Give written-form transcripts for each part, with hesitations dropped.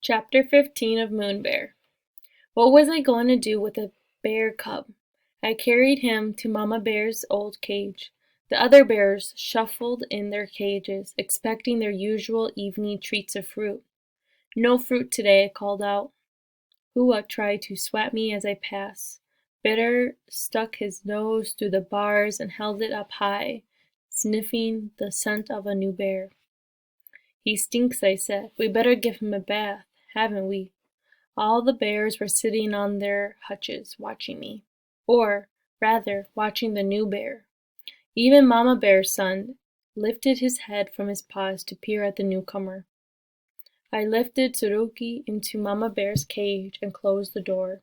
Chapter 15 of Moon Bear. What was I going to do with a bear cub? I carried him to Mama Bear's old cage. The other bears shuffled in their cages, expecting their usual evening treats of fruit. No fruit today, I called out. Hua tried to swat me as I passed. Bitter stuck his nose through the bars and held it up high, sniffing the scent of a new bear. He stinks, I said. We better give him a bath, haven't we? All the bears were sitting on their hutches, watching me. Or, rather, watching the new bear. Even Mama Bear's son lifted his head from his paws to peer at the newcomer. I lifted Tsurugi into Mama Bear's cage and closed the door.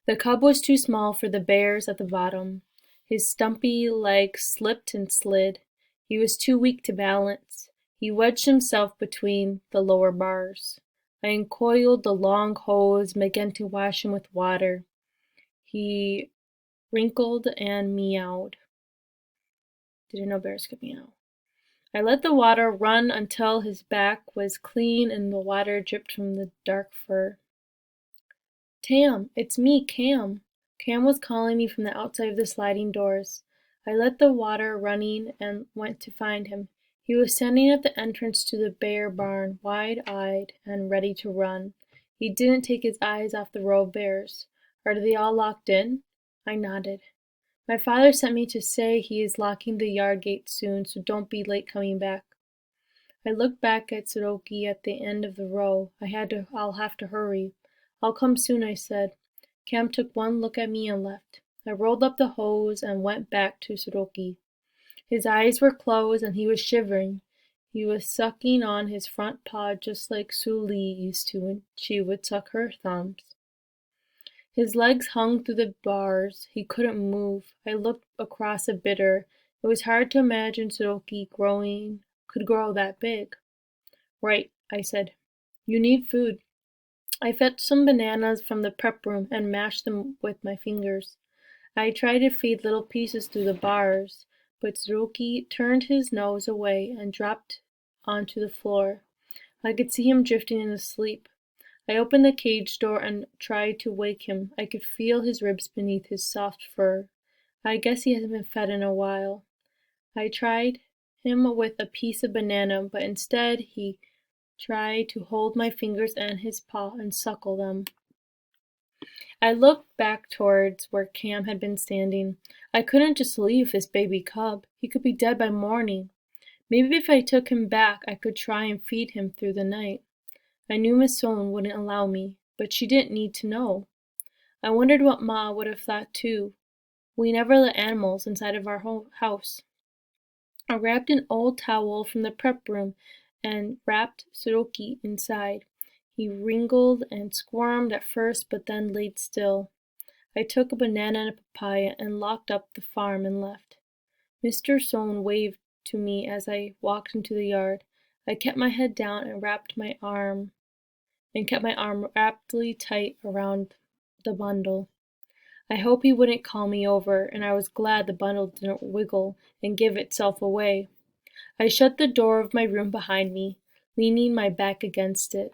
The cub was too small for the bears at the bottom. His stumpy legs slipped and slid. He was too weak to balance. He wedged himself between the lower bars. I uncoiled the long hose and began to wash him with water. He wrinkled and meowed. Didn't know bears could meow. I let the water run until his back was clean and the water dripped from the dark fur. Tam, it's me, Cam. Cam was calling me from the outside of the sliding doors. I let the water running and went to find him. He was standing at the entrance to the bear barn, wide-eyed and ready to run. He didn't take his eyes off the row of bears. Are they all locked in? I nodded. My father sent me to say he is locking the yard gate soon, so don't be late coming back. I looked back at Tsurugi at the end of the row. I'll have to hurry. I'll come soon, I said. Cam took one look at me and left. I rolled up the hose and went back to Tsurugi. His eyes were closed and he was shivering. He was sucking on his front paw just like Su Li used to when she would suck her thumbs. His legs hung through the bars. He couldn't move. I looked across at Bitter. It was hard to imagine Tsurugi could grow that big. Right, I said. You need food. I fetched some bananas from the prep room and mashed them with my fingers. I tried to feed little pieces through the bars, but Tsurugi turned his nose away and dropped onto the floor. I could see him drifting into sleep. I opened the cage door and tried to wake him. I could feel his ribs beneath his soft fur. I guess he hasn't been fed in a while. I tried him with a piece of banana, but instead he tried to hold my fingers and his paw and suckle them. I looked back towards where Cam had been standing. I couldn't just leave this baby cub. He could be dead by morning. Maybe if I took him back, I could try and feed him through the night. I knew Miss Sohn wouldn't allow me, but she didn't need to know. I wondered what Ma would have thought too. We never let animals inside of our house. I wrapped an old towel from the prep room and wrapped Tsurugi inside. He wriggled and squirmed at first, but then laid still. I took a banana and a papaya and locked up the farm and left. Mr. Sohn waved to me as I walked into the yard. I kept my head down and kept my arm rapidly tight around the bundle. I hoped he wouldn't call me over, and I was glad the bundle didn't wiggle and give itself away. I shut the door of my room behind me, leaning my back against it.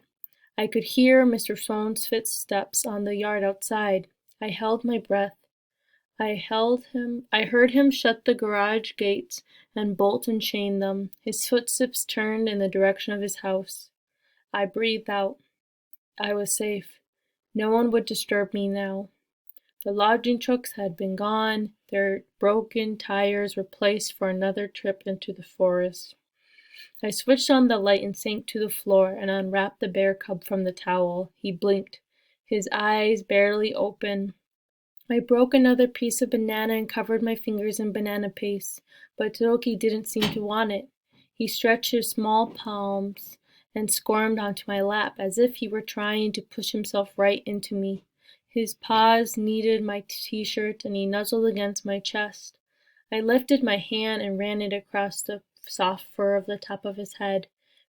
I could hear Mr. Sohn's footsteps on the yard outside. I held my breath. I heard him shut the garage gates and bolt and chain them. His footsteps turned in the direction of his house. I breathed out. I was safe. No one would disturb me now. The lodging trucks had been gone, their broken tires replaced for another trip into the forest. I switched on the light and sank to the floor and unwrapped the bear cub from the towel. He blinked, his eyes barely open. I broke another piece of banana and covered my fingers in banana paste, but Tsurugi didn't seem to want it. He stretched his small palms and squirmed onto my lap as if he were trying to push himself right into me. His paws kneaded my t-shirt and he nuzzled against my chest. I lifted my hand and ran it across the soft fur of the top of his head.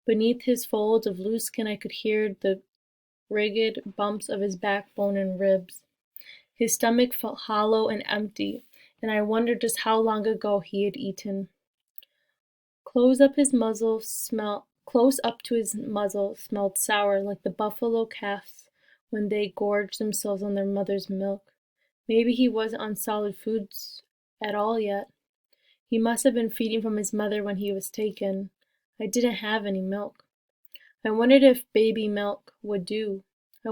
Beneath his folds of loose skin I could hear the ragged bumps of his backbone and ribs. His stomach felt hollow and empty, and I wondered just how long ago he had eaten. Close up his muzzle close up to his muzzle, smelled sour like the buffalo calves when they gorge themselves on their mother's milk. Maybe he wasn't on solid foods at all yet. He must have been feeding from his mother when he was taken. I didn't have any milk. I wondered if baby milk would do. I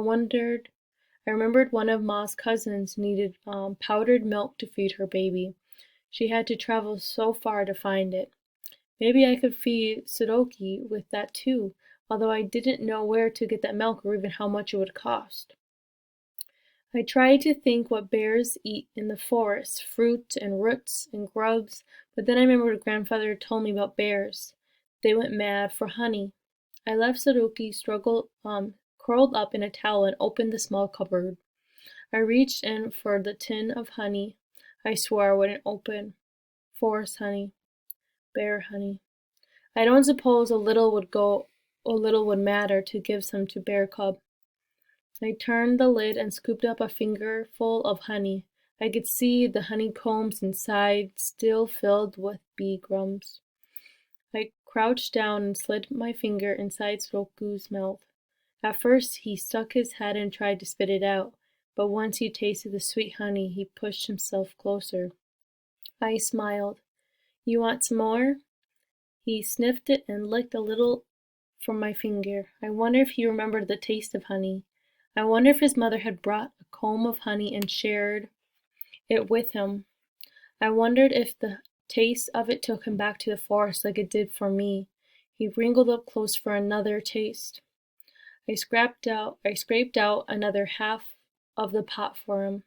remembered one of Ma's cousins needed powdered milk to feed her baby. She had to travel so far to find it. Maybe I could feed Sudoku with that too, although I didn't know where to get that milk or even how much it would cost. I tried to think what bears eat in the forest, fruit and roots and grubs, but then I remembered grandfather had told me about bears. They went mad for honey. I left Sudoku curled up in a towel and opened the small cupboard. I reached in for the tin of honey I swore I wouldn't open. Forest honey. Bear honey. I don't suppose a little would matter to give some to Bear cub. I turned the lid and scooped up a fingerful of honey. I could see the honeycombs inside, still filled with bee crumbs. I crouched down and slid my finger inside Sudoku's mouth. At first he stuck his head and tried to spit it out, but once he tasted the sweet honey, he pushed himself closer. I smiled. You want some more? He sniffed it and licked a little from my finger. I wonder if he remembered the taste of honey. I wonder if his mother had brought a comb of honey and shared it with him. I wondered if the taste of it took him back to the forest like it did for me. He wrinkled up close for another taste. I scraped out another half of the pot for him,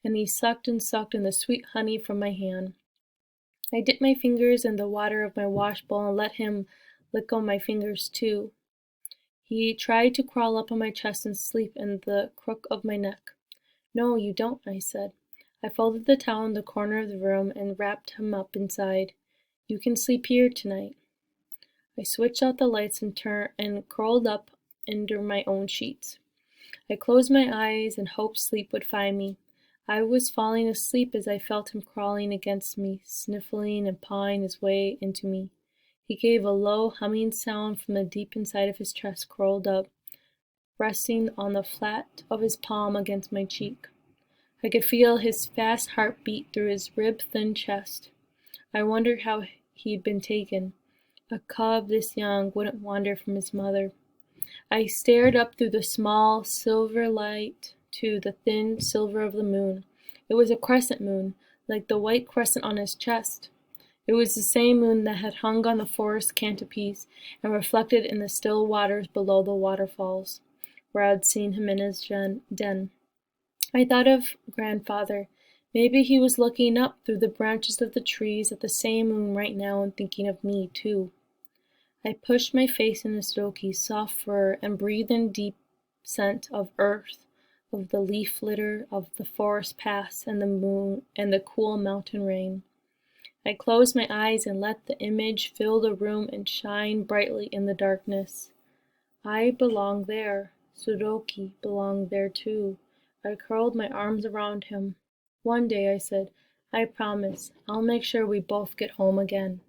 and he sucked and sucked in the sweet honey from my hand. I dipped my fingers in the water of my wash bowl and let him lick on my fingers too. He tried to crawl up on my chest and sleep in the crook of my neck. No, you don't, I said. I folded the towel in the corner of the room and wrapped him up inside. You can sleep here tonight. I switched out the lights and curled up under my own sheets. I closed my eyes and hoped sleep would find me. I was falling asleep as I felt him crawling against me, sniffling and pawing his way into me. He gave a low humming sound from the deep inside of his chest, curled up, resting on the flat of his palm against my cheek. I could feel his fast heart beat through his rib-thin chest. I wondered how he'd been taken. A cub this young wouldn't wander from his mother. I stared up through the small silver light to the thin silver of the moon. It was a crescent moon, like the white crescent on his chest. It was the same moon that had hung on the forest canopies and reflected in the still waters below the waterfalls, where I had seen him in his den. I thought of grandfather. Maybe he was looking up through the branches of the trees at the same moon right now and thinking of me, too. I pushed my face into Sudoku's soft fur and breathed in deep scent of earth, of the leaf litter, of the forest paths and the moon and the cool mountain rain. I closed my eyes and let the image fill the room and shine brightly in the darkness. I belonged there. Sudoku belonged there too. I curled my arms around him. One day, I said, I promise, I'll make sure we both get home again.